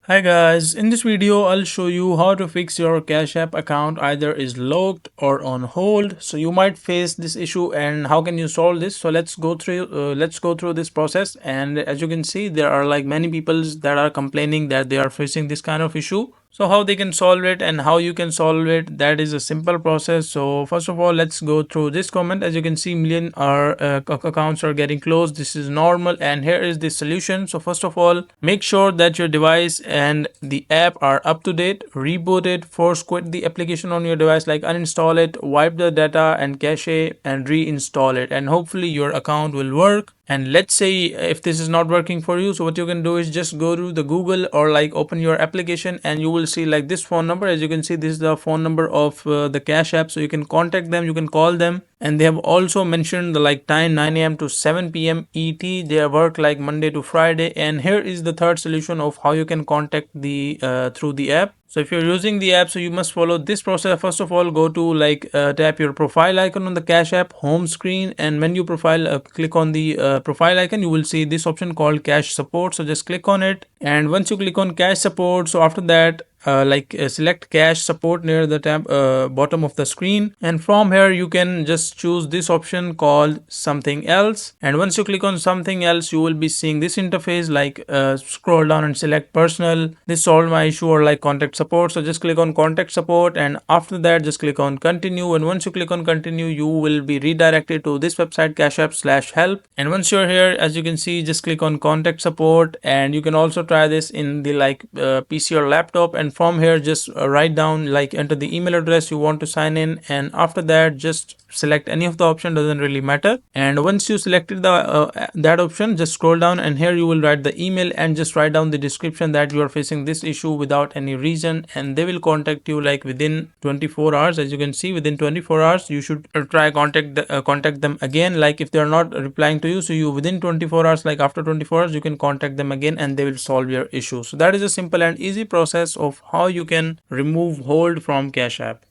Hi guys, in this video I'll show you how to fix your Cash App account either is locked or on hold. So you might face this issue and how can you solve this? So let's go through this process. And as you can see, there are like many people that are complaining that they are facing this kind of issue. So how they can solve it and how you can solve it, that is a simple process. So first of all, let's go through this comment. As you can see, million accounts are getting closed. This is normal, and here is the solution. So first of all, make sure that your device and the app are up to date. Reboot it, force quit the application on your device, like uninstall it, wipe the data and cache and reinstall it, and hopefully your account will work. And let's say if this is not working for you, so what you can do is just go to the Google or like open your application, and you will see like this phone number. As you can see, this is the phone number of the Cash App, so you can contact them, you can call them. And they have also mentioned the like time 9 a.m. to 7 p.m. ET. They work like Monday to Friday. And here is the third solution of how you can contact the through the app. So if you're using the app, so you must follow this process. First of all, go to like tap your profile icon on the Cash App home screen, and menu profile, click on the profile icon. You will see this option called Cash Support. So just click on it, and once you click on Cash Support, so after that select Cash Support near the tab bottom of the screen, and from here you can just choose this option called something else. And once you click on something else, you will be seeing this interface, like scroll down and select personal, this solved my issue, or like contact support. So just click on contact support, and after that just click on continue. And once you click on continue, you will be redirected to this website, cashapp/help. And once you're here, as you can see, just click on contact support. And you can also try this in the like PC or laptop, and from here just write down, like enter the email address you want to sign in, and after that just select any of the option, doesn't really matter. And once you selected the that option, just scroll down, and here you will write the email and just write down the description that you are facing this issue without any reason, and they will contact you like within 24 hours. As you can see, within 24 hours you should try contact them again. Like if they are not replying to you, so you within 24 hours, like after 24 hours, you can contact them again and they will solve your issue. So that is a simple and easy process of how you can remove hold from Cash App.